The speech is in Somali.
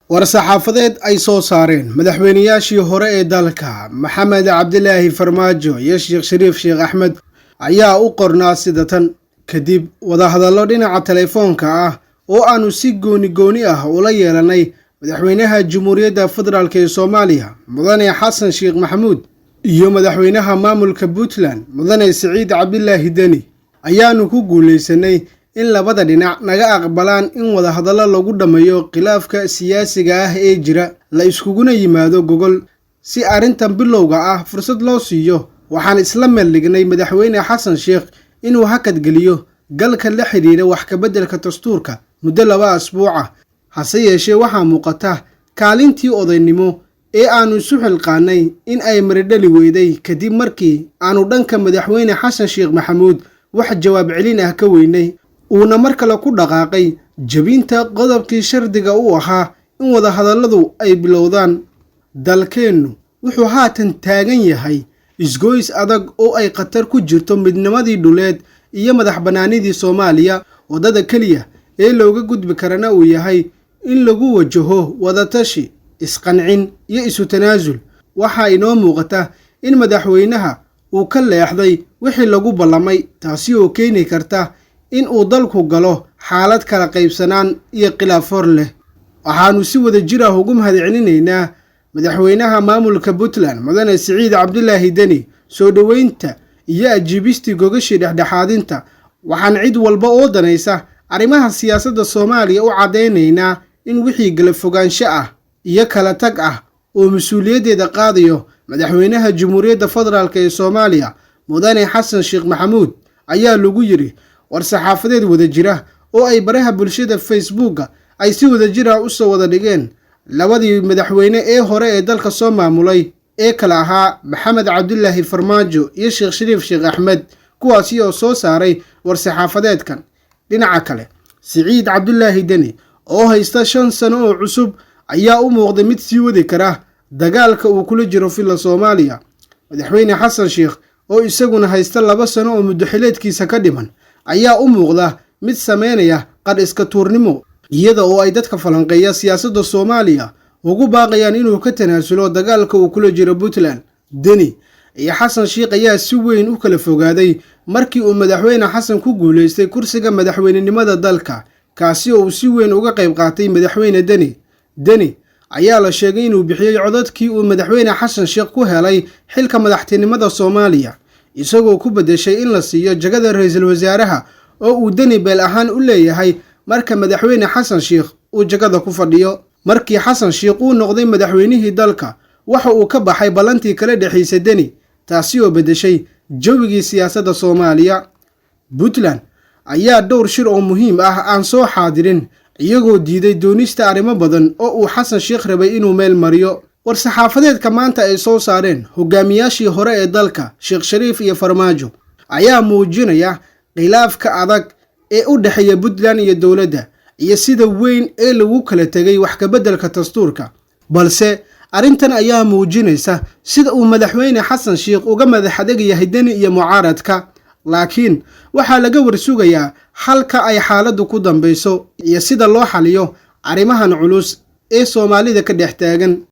war-saxaafadeed ay soo saareen madaxweynayaashii hore ee dalka maxamed cabdilaahi farmaajo iyo sheekh shariif sheekh axmed ayaa u qornaa sida tan. kadib wadahadallo dhinaca telefoonka ah oo aanu si gooni ah ula yeelanay madaxweynaha Jamhuuriyadda Federaalk ee Soomaaliya mudane Xasan Sheekh Maxamuud iyo madaxweynaha maamulka Puntland mudane Siciid Cabdilaahi Deni ayaanu ku guuleysanay in labada dhinac naga aqbalaan in wadahadallo lagu dhameeyo khilaafka siyaasiga ah ee jira la iskuguna yimaado gogol si arrintan bilowga ah fursad loo siiyo. waxaan isla meel dhignay madaxweyne Xasan Sheekh inuu hakad geliyo galka la xiriira wax ka beddelka dastuurka muddo 2 asbuuc ah. hase yeeshee waxaa muuqata kaalintii odaynimo ee aanu isu xilqaanay in ay maridhali weyday kadib markii aanu dhanka madaxweyne Xasan Sheekh Maxamuud wax jawaab celin ah ka weynay uuna mar kale ku dhaqaaqay jabinta qodobkii shardiga u ahaa in wadahadalladu ay bilowdaan. dalkeennu wuxuu haatan taagan yahay isgoys adag oo ay khatar ku jirto midnimadii dhuleed iyo madax bannaanidii Soomaaliya. wadada kaliya ee looga gudbi karana uu yahay in lagu wajaho wadatashi, isqancin iyo isu tanaasul. waxaa inoo muuqata in madaxweynaha uu ka leexday wixii lagu ballamay, taasi oo keeni karta in uu dalku galo xaalad kala qaybsanaan iyo khilaaf hor leh. waxaanu si wada jir ah ugu mahadcelinaynaa madaxweynaha maamulka Puntland mudane Siciid Cabdilaahi Deni soo dhaweynta iyo ajiibistii gogashii dhexdhexaadinta. waxaan cid walba oo danaysa arrimaha siyaasadda Soomaaliya u cadeynaynaa in wixii kala fogaansho ah iyo kala tag ah oo mas'uuliyadeeda qaadayo madaxweynaha Jamhuuriyadda Federaalk ee Soomaaliya mudane Xasan Sheekh Maxamuud ayaa lagu yiri war-saxaafadeed wada jira oo ay baraha bulshada Facebook ay si wada jir ah u soo wada dhigeen labadii madaxweyne ee hore ee dalka soo maamulay ee kala ahaa Maxamed Cabdilaahi Farmaajo iyo Sheekh Shariif Sheekh Axmed, kuwaasi oo soo saaray war-saxaafadeedkan. dhinaca kale, Siciid Cabdilaahi Deni oo haysta 5 sano oo cusub ayaa u muuqday mid sii wadi kara dagaalka uu kula jiro filla Soomaaliya. madaxweyne Xasan Sheekh oo isaguna haysta 2 sano oo muddo xileedkiisa ka dhiman ayaa u muuqda mid sameynaya qad iska tuurnimo, iyada oo ay dadka falanqeeya siyaasadda Soomaaliya ugu baaqayaan inuu ka tanaasulo dagaalka uu kula jiro Puntland. Deni iyo Xasan Sheekh ayaa si weyn u kala fogaaday markii uu madaxweyne Xasan ku guuleystay kursiga madaxweynenimada dalka, kaasi oo si weyn uga qayb qaatay madaxweyne Deni ayaa la sheegay inuu bixiyay codadkii uu madaxweyne Xasan Sheekh ku helay xilka madaxtinimada Soomaaliya, isagoo ku bedeshay in la siiyo jagada ra'iisul wasaaraha oo uu Deni beel ahaan u leeyahay marka madaxweyne Xasan Sheekh uu jagada ku fadhiyo. markii Xasan Sheekh uu noqday madaxweynihii dalka, waxa uu ka baxay ballantii kala dhaxaysay Deni, taasi oo bedeshay jawigii siyaasadda Soomaaliya. Puntland ayaa dhowr shir oo muhiim ah aan soo xaadirin, iyagoo diiday doonista arrimo badan oo uu Xasan Sheekh rabay inuu meel mariyo. war-saxaafadeedka maanta ay soo saareen hogaamiyaashii hore ee dalka Sheekh Shariif iyo Farmaajo ayaa muujinaya khilaafka adag ee u dhaxeeya Puntland iyo dowladda iyo sida weyn ee lagu kala tagay wax ka beddelka dastuurka. balse arrintan ayaa muujinaysa sida uu madaxweyne Xasan Sheekh uga madax adag yahay Deni iyo mucaaradka, laakiin waxaa laga warsugayaa halka ay xaaladdu ku dambayso iyo sida loo xaliyo arrimahan culus ee Soomaalida ka dhex taagan.